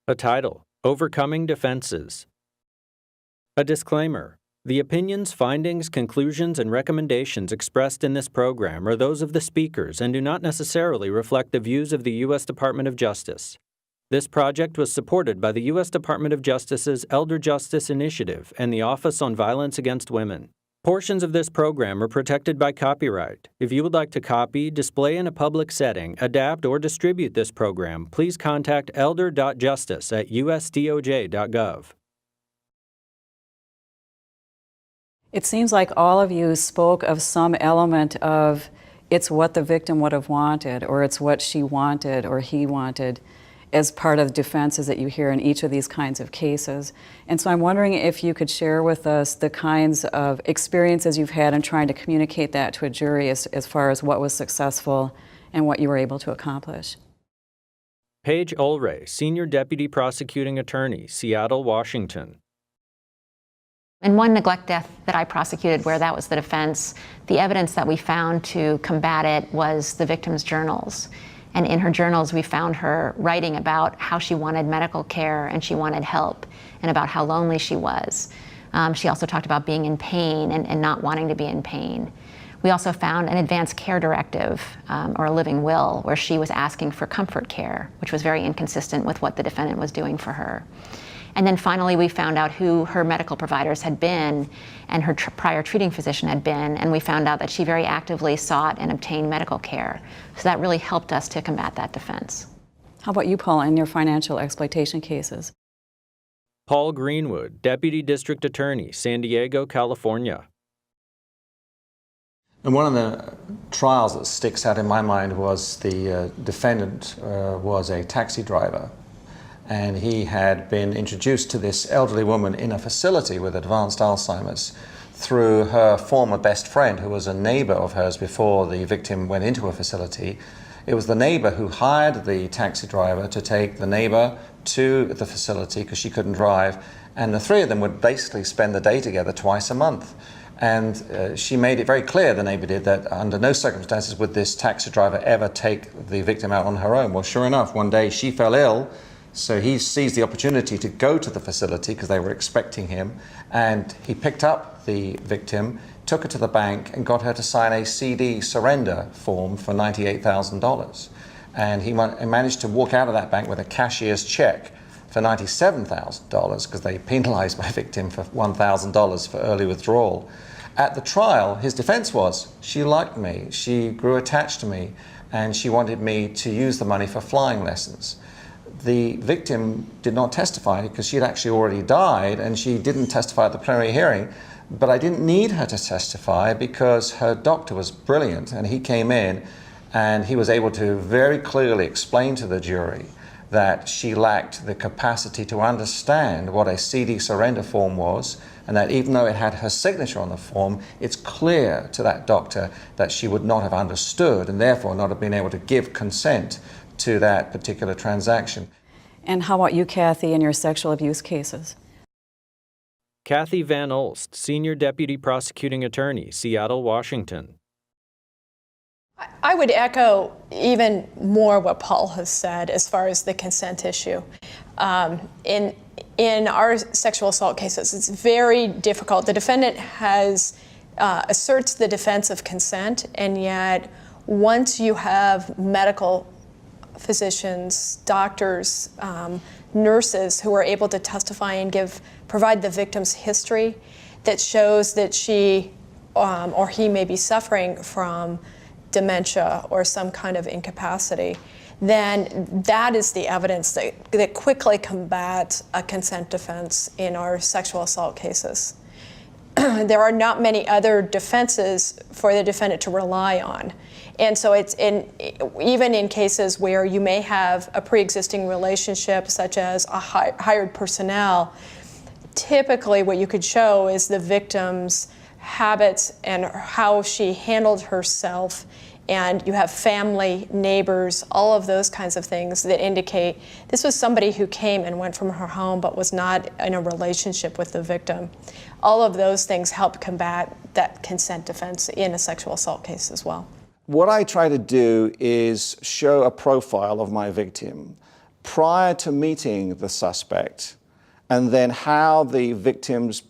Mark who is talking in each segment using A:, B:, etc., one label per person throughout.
A: A title: Overcoming Defenses. A disclaimer: the opinions, findings, conclusions, and recommendations expressed in this program are those of the speakers and do not necessarily reflect the views of the U.S. Department of Justice. This project was supported by the U.S. Department of Justice's Elder Justice Initiative and the Office on Violence Against Women. Portions of this program are protected by copyright. If you would like to copy, display in a public setting, adapt, or distribute this program, please contact elder.justice@usdoj.gov.
B: It seems like all of you spoke of some element of it's what the victim would have wanted, or it's what she wanted or he wanted, as part of defenses that you hear in each of these kinds of cases. And so I'm wondering if you could share with us the kinds of experiences you've had in trying to communicate that to a jury as far as what was successful and what you were able to accomplish.
A: Paige Ulray, Senior Deputy Prosecuting Attorney, Seattle, Washington.
C: In one neglect death that I prosecuted where that was the defense, the evidence that we found to combat it was the victim's journals. And in her journals, we found her writing about how she wanted medical care and she wanted help and about how lonely she was. She also talked about being in pain and not wanting to be in pain. We also found an advanced care directive or a living will where she was asking for comfort care, which was very inconsistent with what the defendant was doing for her. And then finally, we found out who her medical providers had been and her prior treating physician had been, and we found out that she very actively sought and obtained medical care. So that really helped us to combat that defense.
B: How about you, Paul, in your financial exploitation cases?
A: Paul Greenwood, Deputy District Attorney, San Diego, California.
D: And one of the trials that sticks out in my mind was the defendant was a taxi driver. And he had been introduced to this elderly woman in a facility with advanced Alzheimer's through her former best friend, who was a neighbor of hers before the victim went into a facility. It was the neighbor who hired the taxi driver to take the neighbor to the facility because she couldn't drive. And the three of them would basically spend the day together twice a month. And she made it very clear, the neighbor did, that under no circumstances would this taxi driver ever take the victim out on her own. Well, sure enough, one day she fell ill. So he seized the opportunity to go to the facility because they were expecting him, and he picked up the victim, took her to the bank, and got her to sign a CD surrender form for $98,000. And he managed to walk out of that bank with a cashier's check for $97,000 because they penalized my victim for $1,000 for early withdrawal. At the trial, his defense was, she liked me, she grew attached to me, and she wanted me to use the money for flying lessons. The victim did not testify because she had actually already died, and she didn't testify at the plenary hearing. But I didn't need her to testify because her doctor was brilliant, and he came in and he was able to very clearly explain to the jury that she lacked the capacity to understand what a CD surrender form was, and that even though it had her signature on the form, it's clear to that doctor that she would not have understood and therefore not have been able to give consent to that particular transaction.
B: And how about you, Kathy, in your sexual abuse cases?
A: Kathy Van Olst, Senior Deputy Prosecuting Attorney, Seattle, Washington.
E: I would echo even more what Paul has said as far as the consent issue. In our sexual assault cases, it's very difficult. The defendant asserts the defense of consent, and yet once you have medical physicians, doctors, nurses who are able to testify and provide the victim's history that shows that she or he may be suffering from dementia or some kind of incapacity, then that is the evidence that quickly combats a consent defense in our sexual assault cases. There are not many other defenses for the defendant to rely on. And so it's even in cases where you may have a pre-existing relationship, such as a hired personnel, typically what you could show is the victim's habits and how she handled herself, and you have family, neighbors, all of those kinds of things that indicate this was somebody who came and went from her home but was not in a relationship with the victim. All of those things help combat that consent defense in a sexual assault case as well.
D: What I try to do is show a profile of my victim,
F: prior to meeting the suspect, and then how the victim's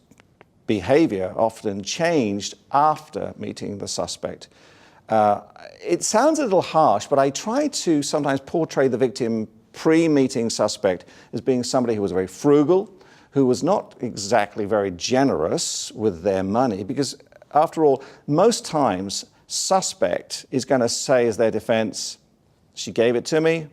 F: behavior often changed after meeting the suspect. It sounds a little harsh, but I try to sometimes portray the victim pre-meeting suspect as being somebody who was very frugal, who was not exactly very generous with their money, because after all, most times, suspect is going to say as their defense, she gave it to me,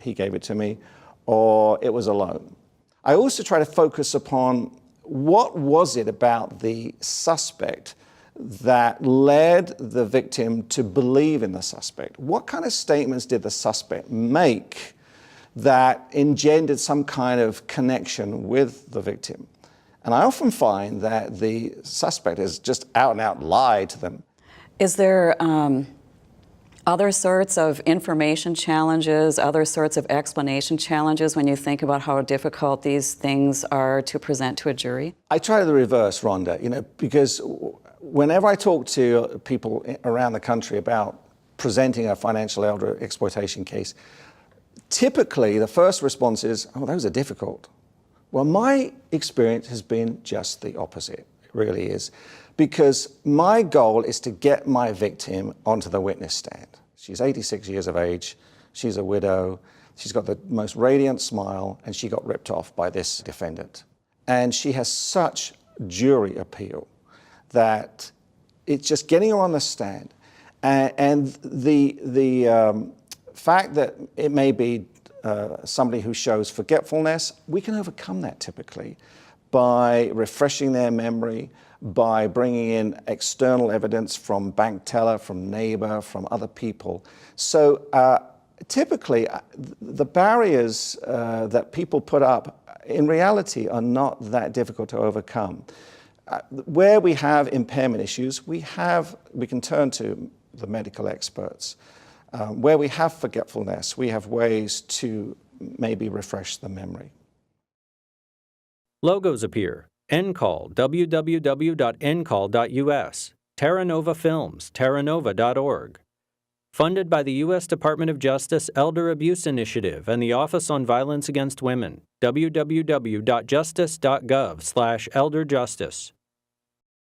F: he gave it to me, or it was a loan. I also try to focus upon what was it about the suspect that led the victim to believe in the suspect. What kind of statements did the suspect make that engendered some kind of connection with the victim? And I often find that the suspect has just out and out lied to them.
B: Is there other sorts of information challenges, other sorts of explanation challenges when you think about how difficult these things are to present to a jury?
F: I try the reverse, Rhonda, because whenever I talk to people around the country about presenting a financial elder exploitation case, typically the first response is, oh, those are difficult. Well, my experience has been just the opposite. It really is. Because my goal is to get my victim onto the witness stand. She's 86 years of age, she's a widow, she's got the most radiant smile, and she got ripped off by this defendant. And she has such jury appeal that it's just getting her on the stand. And the fact that it may be somebody who shows forgetfulness, we can overcome that typically by refreshing their memory, by bringing in external evidence from bank teller, from neighbor, from other people. So typically, the barriers that people put up in reality are not that difficult to overcome. Where we have impairment issues, we can turn to the medical experts. Where we have forgetfulness, we have ways to maybe refresh the memory.
A: Logos appear. NCAL, www.ncall.us. Terra Nova Films, terranova.org. Funded by the U.S. Department of Justice Elder Abuse Initiative and the Office on Violence Against Women, www.justice.gov/elderjustice.